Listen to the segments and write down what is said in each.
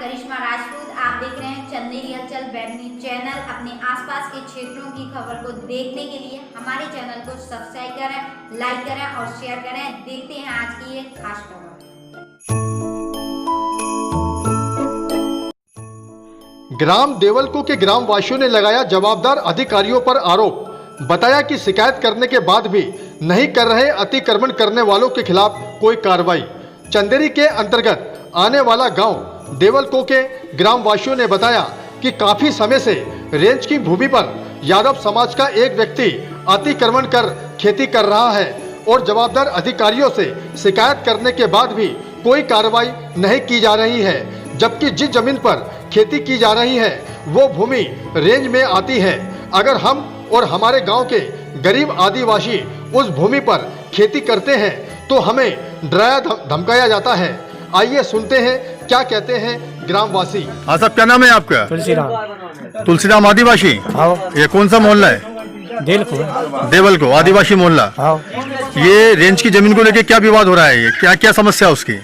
करिश्मा राजपूत। आप देख रहे हैं चंदेरी हलचल वेब न्यूज चैनल। अपने आसपास के क्षेत्रों की खबर को देखने के लिए हमारे चैनल को सब्सक्राइब करें, लाइक करें और शेयर करें। देखते हैं आज की ये खास खबर। ग्राम देवलको के ग्रामवासियों ने लगाया जवाबदार अधिकारियों पर आरोप। बताया कि शिकायत करने के बाद भी नहीं कर रहे अतिक्रमण करने वालों के खिलाफ कोई कार्रवाई। चंदेरी के अंतर्गत आने वाला गांव देवलको के ग्रामवासियों ने बताया कि काफी समय से रेंज की भूमि पर यादव समाज का एक व्यक्ति अतिक्रमण कर खेती कर रहा है और जवाबदार अधिकारियों से शिकायत करने के बाद भी कोई कार्रवाई नहीं की जा रही है, जबकि जिस जमीन पर खेती की जा रही है वो भूमि रेंज में आती है। अगर हम और हमारे गांव के गरीब आदिवासी उस भूमि पर खेती करते हैं तो हमें डराया धमकाया जाता है। आइए सुनते हैं क्या कहते हैं ग्रामवासी। हाँ साहब, क्या नाम है आपका? तुलसीराम। तुलसीराम आदिवासी। हाँ। ये कौन सा मोहल्ला है? देवलको आदिवासी मोहल्ला। हाँ। ये रेंज की जमीन को लेके क्या विवाद हो रहा है? ये क्या क्या समस्या है उसकी?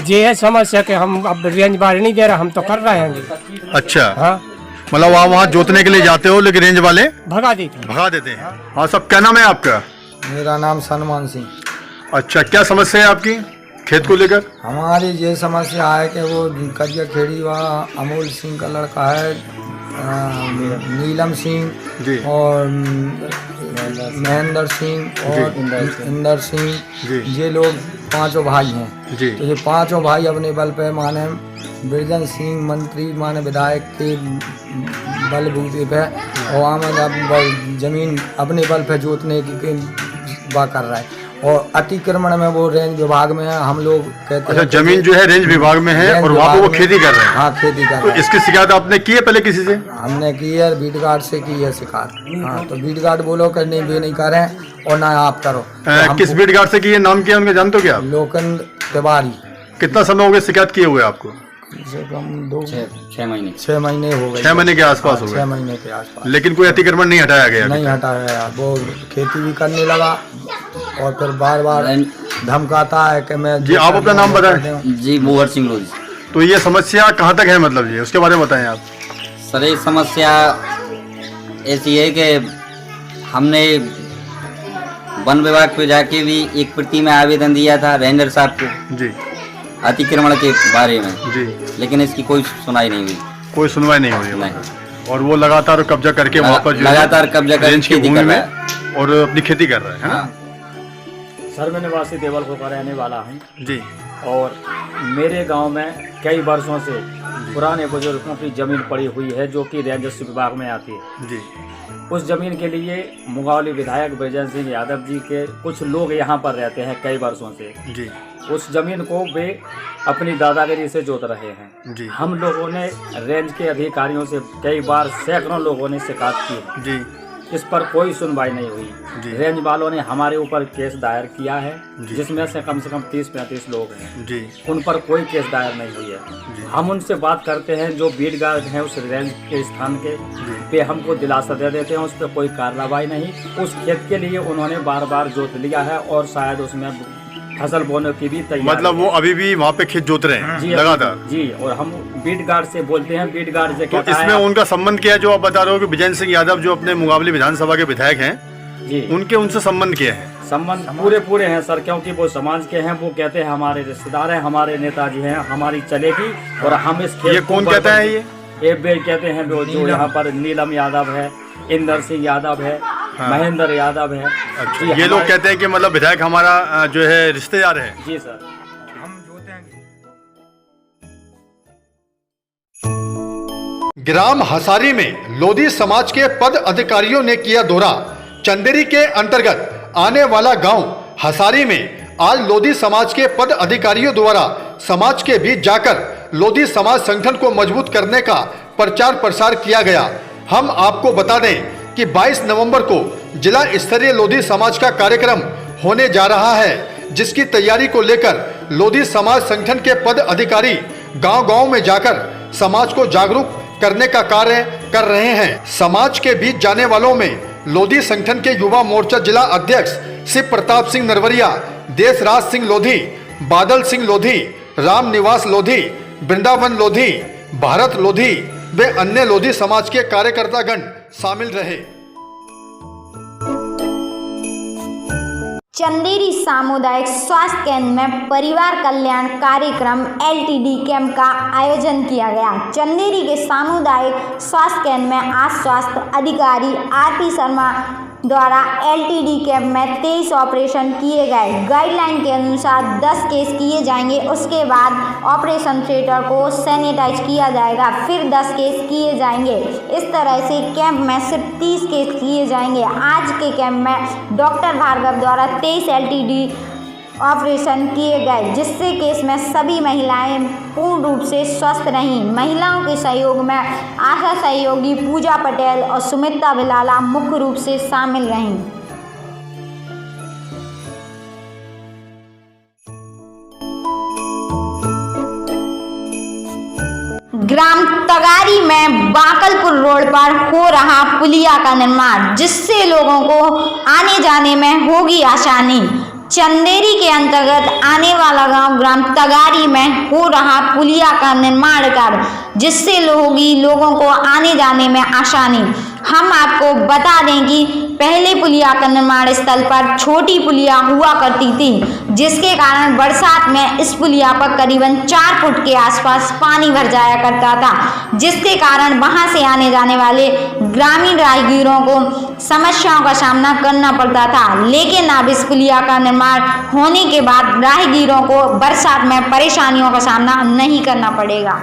ये है समस्या कि हम अब रेंज बार नहीं दे रहा, हम तो कर रहे हैं। अच्छा। हाँ। मतलब आप वहाँ जोतने के लिए जाते हो लेकिन रेंज वाले भगा देते हैं। हाँ साहब, क्या नाम है आपका? मेरा नाम सलमान सिंह। अच्छा, क्या समस्या है आपकी खेत को लेकर? हमारी ये समस्या है कि वो करिया खेड़ी व अमोल सिंह का लड़का है, नीलम सिंह जी और महेंद्र सिंह और इंदर सिंह, ये लोग पांचों भाई हैं जी। तो ये पांचों भाई अपने बल पे माने बिरजन सिंह मंत्री माने विधायक के बलबूते पे और आम जमीन अपने बल पे जोतने की बात कर रहा है और अतिक्रमण में वो रेंज विभाग में है। हम लोग कहते अच्छा, हैं जमीन जो है रेंज विभाग में है और वहाँ पे वो खेती कर रहे हैं। हाँ, खेती कर तो रहे हैं। इसकी शिकायत आपने की है पहले किसी से? हमने की है, बीट गार्ड से की है शिकायत। हाँ, तो बीट गार्ड बोलो कि नहीं भी नहीं करें और ना आप करो। तो किस बीट गार्ड से की है? नाम क्या है उनका, जानते हो क्या आप? लोकन तिवारी। कितना समय हो गया शिकायत किए हुए आपको? कम से कम 6 महीने हो गए। 6 महीने के आसपास हो गए। 6 महीने के आसपास। लेकिन कोई अतिक्रमण नहीं हटाया गया? नहीं हटाया गया। वो खेती भी करने लगा और फिर बार बार धमकाता है कि मैं। जी, आप अपना नाम बताएं। जी, मोहर सिंह रोज। तो ये समस्या कहाँ तक है, मतलब ये उसके बारे में बताएं आप। सर, ये समस्या ऐसी है कि हमने वन विभाग पे जाके भी एक प्रति में आवेदन दिया था रेंजर साहब को जी, अतिक्रमण के बारे में जी, लेकिन इसकी कोई सुनाई नहीं हुई। कोई सुनवाई नहीं हो रही है। नहीं। और वो लगातार कब्जा करके वहाँ पर जो है लगातार कब्जा करके रेंज की खेती भूमि कर में रहा है। और अपनी खेती कर रहा है ना? सर, मैं निवासी देवलको का रहने वाला हूँ जी। और मेरे गांव में कई वर्षों से पुराने बुजुर्गों की जमीन पड़ी हुई है जो कि राजस्व विभाग में आती है। जी। उस जमीन के लिए मुंगावली विधायक बिरजन सिंह यादव जी के कुछ लोग यहाँ पर रहते हैं कई वर्षों से। जी। उस जमीन को वे अपनी दादागिरी से जोत रहे हैं। जी। हम लोगों ने रेंज के अधिकारियों से कई बार सैकड़ों लोगों ने शिकायत की है। जी। इस पर कोई सुनवाई नहीं जी। हुई। रेंज वालों ने हमारे ऊपर केस दायर किया है जी। जिसमें से कम 30-35 लोग हैं। जी। उन पर कोई केस दायर नहीं हुई जी। है। हम उनसे बात करते हैं, जो बीट गार्ड हैं उस रेंज के स्थान के पे हमको दिलासा दे देते हैं, उस पर कोई कार्रवाई नहीं। उस खेत के लिए उन्होंने बार बार जोत लिया है और शायद उसमें फसल बोने की भी तैयारी। मतलब वो अभी भी वहाँ पे खेत जोत रहे हैं लगातार? जी। और हम बीट गार्ड से बोलते हैं, बीट गार्ड से तो इसमें उनका संबंध क्या है जो आप बता रहे हो कि बिरजन सिंह यादव जो अपने मुंगावली विधानसभा के विधायक हैं जी, उनके उनसे संबंध क्या है? संबंध पूरे हैं सर, क्योंकि वो समाज के हैं। वो कहते हैं हमारे रिश्तेदार हैं, हमारे नेताजी हैं, हमारी चलेगी और हम इस खेत। ये कौन कहता है? ये वे कहते हैं जो यहाँ पर नीलम यादव है, इंदर सिंह यादव है, हाँ। महेंद्र यादव है। अच्छा, ये लोग कहते हैं कि मतलब विधायक हमारा जो है रिश्तेदार है। जी सर। ग्राम हसारी में लोधी समाज के पद अधिकारियों ने किया दौरा। चंदेरी के अंतर्गत आने वाला गांव हसारी में आज लोधी समाज के पद अधिकारियों द्वारा समाज के बीच जाकर लोधी समाज संगठन को मजबूत करने का प्रचार प्रसार किया गया। हम आपको बता दें कि 22 नवंबर को जिला स्तरीय लोधी समाज का कार्यक्रम होने जा रहा है, जिसकी तैयारी को लेकर लोधी समाज संगठन के पद अधिकारी गांव-गांव में जाकर समाज को जागरूक करने का कार्य कर रहे हैं। समाज के बीच जाने वालों में लोधी संगठन के युवा मोर्चा जिला अध्यक्ष शिव प्रताप सिंह नरवरिया, देशराज सिंह लोधी, बादल सिंह लोधी, राम निवास लोधी, वृंदावन लोधी, भारत लोधी व अन्य लोधी समाज के कार्यकर्तागण शामिल रहे। चंदेरी सामुदायिक स्वास्थ्य केंद्र में परिवार कल्याण कार्यक्रम LTD कैंप का आयोजन किया गया। चंदेरी के सामुदायिक स्वास्थ्य केंद्र में आज स्वास्थ्य अधिकारी RP शर्मा द्वारा LTD कैंप में 23 ऑपरेशन किए गए। गाइडलाइन के अनुसार 10 केस किए जाएंगे, उसके बाद ऑपरेशन थिएटर को सैनिटाइज किया जाएगा, फिर 10 केस किए जाएंगे। इस तरह से कैंप में सिर्फ 30 केस किए जाएंगे। आज के कैंप में डॉक्टर भार्गव द्वारा 23 LTD ऑपरेशन किए गए, जिससे केस में सभी महिलाएं पूर्ण रूप से स्वस्थ रहीं। महिलाओं के सहयोग में आशा सहयोगी पूजा पटेल और सुमित्रा बिलाला मुख्य रूप से शामिल रहीं। ग्राम तगारी में बाकलपुर रोड पर हो रहा पुलिया का निर्माण, जिससे लोगों को आने जाने में होगी आसानी। चंदेरी के अंतर्गत आने वाला गांव ग्राम तगारी में हो रहा पुलिया का निर्माण कार्य, जिससे होगी लोगों को आने जाने में आसानी। हम आपको बता दें कि पहले पुलिया का निर्माण स्थल पर छोटी पुलिया हुआ करती थी, जिसके कारण बरसात में इस पुलिया पर करीबन 4 फुट के आसपास पानी भर जाया करता था, जिसके कारण वहां से आने जाने वाले ग्रामीण राहगीरों को समस्याओं का सामना करना पड़ता था। लेकिन अब इस पुलिया का निर्माण होने के बाद राहगीरों को बरसात में परेशानियों का सामना नहीं करना पड़ेगा।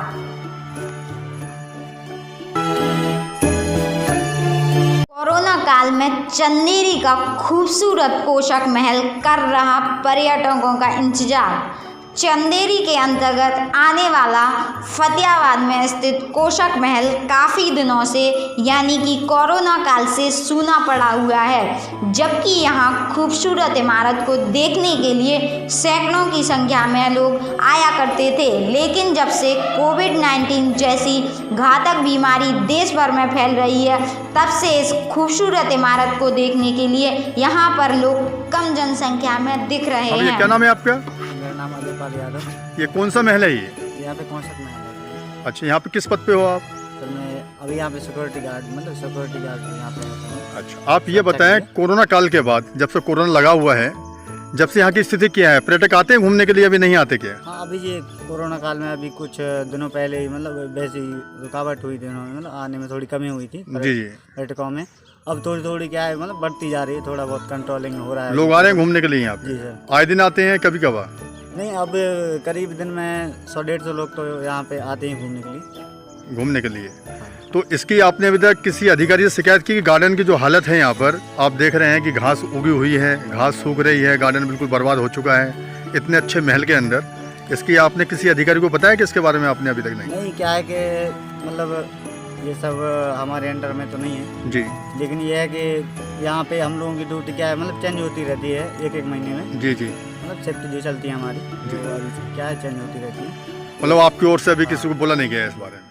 कोरोना काल में चंदेरी का खूबसूरत कोशक महल कर रहा पर्यटकों का इंतजार। चंदेरी के अंतर्गत आने वाला फतेहाबाद में स्थित कोशक महल काफ़ी दिनों से यानी कि कोरोना काल से सूना पड़ा हुआ है, जबकि यहाँ खूबसूरत इमारत को देखने के लिए सैकड़ों की संख्या में लोग आया करते थे। लेकिन जब से कोविड-19 जैसी घातक बीमारी देश भर में फैल रही है, तब से इस खूबसूरत इमारत को देखने के लिए यहाँ पर लोग कम जनसंख्या में दिख रहे हैं। क्या नाम है आपका? मेरा नाम अजयपाल यादव। ये कौन सा महल है ये? यहाँ पे कोशक महल है। अच्छा, यहाँ पे किस पद पे हो आप? सर मैं अभी यहाँ पे सिक्योरिटी गार्ड यहाँ पे रहता हूँ। अच्छा, आप ये बताएं, कोरोना काल के बाद जब से कोरोना लगा हुआ है, जब से यहाँ की स्थिति क्या है? पर्यटक आते हैं घूमने के लिए, अभी नहीं आते क्या? हाँ, अभी ये कोरोना काल में अभी कुछ दिनों पहले ही वैसी रुकावट हुई थी, आने में थोड़ी कमी हुई थी जी। पर्यटकों में। अब थोड़ी क्या है बढ़ती जा रही है, थोड़ा बहुत कंट्रोलिंग हो रहा है। लोग आ रहे हैं घूमने के लिए यहाँ पे? जी सर। आए दिन आते हैं कभी कभार? नहीं, अब करीब दिन में 100-150 लोग तो यहाँ पे आते हैं घूमने के लिए। तो इसकी आपने अभी तक किसी अधिकारी से शिकायत की कि गार्डन की जो हालत है यहाँ पर आप देख रहे हैं कि घास उगी हुई है, घास सूख रही है, गार्डन बिल्कुल बर्बाद हो चुका है इतने अच्छे महल के अंदर, इसकी आपने किसी अधिकारी को बताया कि इसके बारे में आपने अभी तक नहीं? क्या है कि ये सब हमारे अंडर में तो नहीं है जी, लेकिन ये है कि यहाँ पे हम लोगों की ड्यूटी क्या है चेंज होती रहती है एक महीने में। जी। शिफ्ट जो चलती है हमारी, जो अभी क्या है चेंज होती रहती है। मतलब आपकी ओर से अभी किसी को बोला नहीं गया इस बारे में?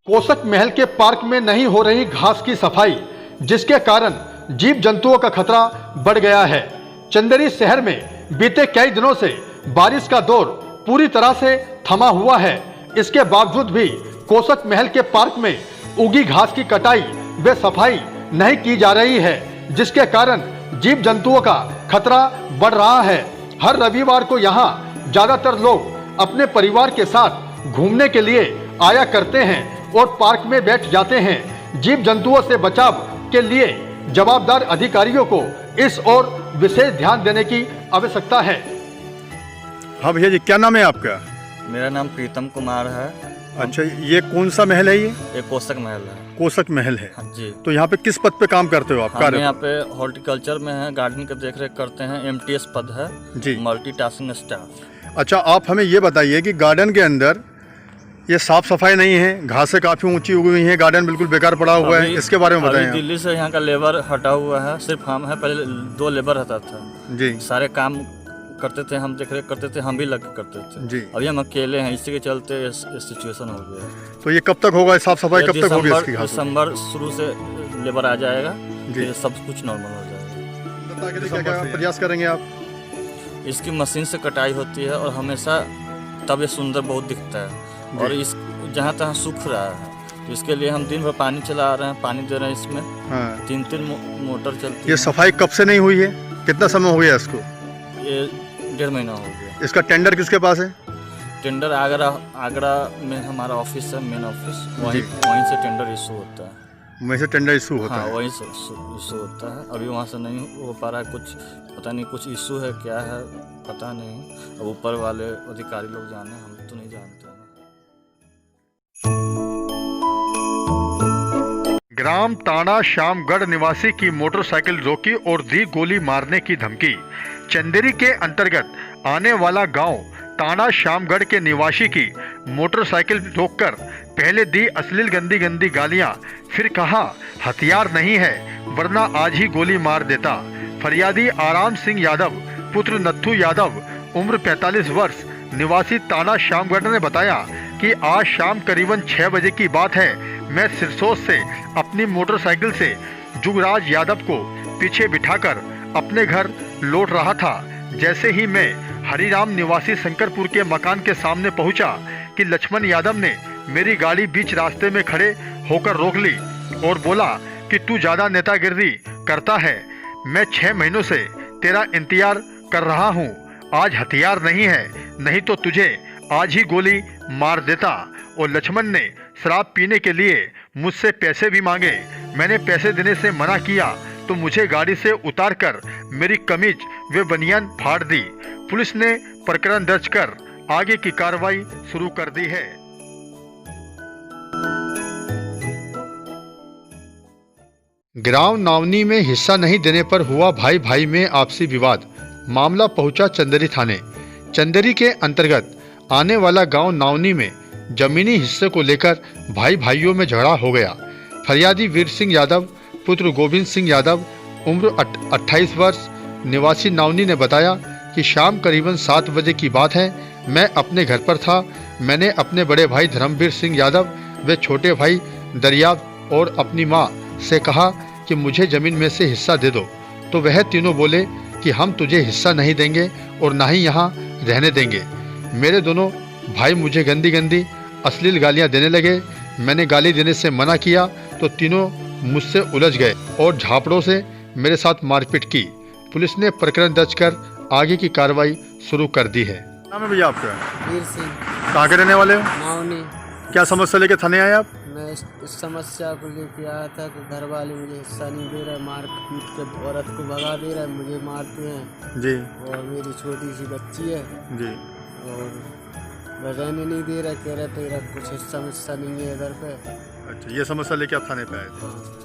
कोशक महल के पार्क में नहीं हो रही घास की सफाई, जिसके कारण जीव जंतुओं का खतरा बढ़ गया है। चंदेरी शहर में बीते कई दिनों से बारिश का दौर पूरी तरह से थमा हुआ है। इसके बावजूद भी कोशक महल के पार्क में उगी घास की कटाई व सफाई नहीं की जा रही है, जिसके कारण जीव जंतुओं का खतरा बढ़ रहा है। हर रविवार को यहाँ ज्यादातर लोग अपने परिवार के साथ घूमने के लिए आया करते हैं और पार्क में बैठ जाते हैं। जीव जंतुओं से बचाव के लिए जवाबदार अधिकारियों को इस ओर विशेष ध्यान देने की आवश्यकता है। हाँ भैया जी, क्या नाम है आपका? मेरा नाम प्रीतम कुमार है। अच्छा, ये कौन सा महल है? ये कोशक महल है। कोशक महल है। हाँ जी। तो यहाँ पे किस पद पे काम करते हो आप? हम यहाँ पे हॉर्टिकल्चर में है, गार्डन की देखरेख करते हैं। MTS पद है जी, मल्टीटास्किंग स्टाफ। अच्छा, आप हमें ये बताइए कि गार्डन के अंदर ये साफ सफाई नहीं है, घासें काफी ऊंची उगी हुई हैं, गार्डन बिल्कुल बेकार पड़ा हुआ है, इसके बारे में बताएं। दिल्ली से यहाँ का लेबर हटा हुआ है, सिर्फ हम है। पहले 2 लेबर रहता था जी, सारे काम करते थे, हम देखरेख करते थे, हम भी लग करते थे जी। अभी हम अकेले हैं, इसी के चलते सिचुएशन हो गया है। तो ये कब तक होगा साफ सफाई, कब तक होगी इसकी? दिसंबर शुरू से लेबर आ जाएगा, फिर सब कुछ नॉर्मल हो जाएगा। क्या प्रयास करेंगे आप? इसकी मशीन से कटाई होती है और हमेशा तब ये सुंदर बहुत दिखता है। और इस जहाँ तहाँ सूख रहा है, तो इसके लिए हम दिन भर पानी चला रहे हैं, पानी दे रहे हैं इसमें। हाँ। 3 मोटर चलती है। ये सफाई कब से नहीं हुई है, कितना समय हो गया इसको? ये 1.5 महीना हो गया। इसका टेंडर किसके पास है? टेंडर आगरा में हमारा ऑफिस है, मेन ऑफिस, वहीं से टेंडर इशू होता है। वहीं से टेंडर इशू होता हाँ, है? वहीं से इशू होता है। अभी वहाँ से नहीं हो पा रहा है, कुछ पता नहीं, कुछ इशू है, क्या है पता नहीं। अब ऊपर वाले अधिकारी लोग जाने, हम तो नहीं जानते हैं। ग्राम ताना श्यामगढ़ निवासी की मोटरसाइकिल रोकी और दी गोली मारने की धमकी। चंदेरी के अंतर्गत आने वाला गांव ताना श्यामगढ़ के निवासी की मोटरसाइकिल रोककर पहले दी अश्लील गंदी गालियां, फिर कहा हथियार नहीं है वरना आज ही गोली मार देता। फरियादी आराम सिंह यादव पुत्र नत्थू यादव उम्र 45 वर्ष निवासी ताना श्यामगढ़ ने बताया कि आज शाम करीबन 6 बजे की बात है। मैं सिरसोर से अपनी मोटरसाइकिल से जुगराज यादव को पीछे बिठाकर अपने घर लौट रहा था। जैसे ही मैं हरिराम निवासी शंकरपुर के मकान के सामने पहुंचा कि लक्ष्मण यादव ने मेरी गाड़ी बीच रास्ते में खड़े होकर रोक ली और बोला कि तू ज़्यादा नेतागिरी करता है, मैं 6 महीनों से तेरा इंतजार कर रहा हूँ। आज हथियार नहीं है, नहीं तो तुझे आज ही गोली मार देता। और लक्ष्मण ने शराब पीने के लिए मुझसे पैसे भी मांगे। मैंने पैसे देने से मना किया तो मुझे गाड़ी से उतारकर मेरी कमीज व बनियान फाड़ दी। पुलिस ने प्रकरण दर्ज कर आगे की कार्रवाई शुरू कर दी है। ग्राम नावनी में हिस्सा नहीं देने पर हुआ भाई भाई में आपसी विवाद। मामला पहुंचा चंदेरी थाने। चंदेरी के अंतर्गत आने वाला गांव नावनी में जमीनी हिस्से को लेकर भाई भाइयों में झगड़ा हो गया। फरियादी वीर सिंह यादव पुत्र गोविंद सिंह यादव उम्र 28 वर्ष निवासी नावनी ने बताया कि शाम करीबन 7 बजे की बात है। मैं अपने घर पर था। मैंने अपने बड़े भाई धर्मवीर सिंह यादव व छोटे भाई दरियाव और अपनी माँ से कहा कि मुझे ज़मीन में से हिस्सा दे दो, तो वह तीनों बोले कि हम तुझे हिस्सा नहीं देंगे और ना ही यहाँ रहने देंगे। मेरे दोनों भाई मुझे गंदी अश्लील गालियाँ देने लगे। मैंने गाली देने से मना किया तो तीनों मुझसे उलझ गए और झापड़ों से मेरे साथ मारपीट की। पुलिस ने प्रकरण दर्ज कर आगे की कार्रवाई शुरू कर दी है। नाम है भैया आपका? वीर सिंह कहाँ के रहने वाले हो? मावनी। क्या समस्या लेके थाने आए आप? मैं इस समस्या को लेके आया था कि घर वाले मुझे हिस्सा नहीं दे रहे, मार पीट के औरत को भगा दे रहे, मुझे मारते हैं जी। और मेरी छोटी सी बच्ची है जी। और वह रहने नहीं दे रहे, कह रहे तेरा कुछ हिस्सा नहीं है इधर पे। अच्छा, ये समस्या लेके आप थाने पे आए थे?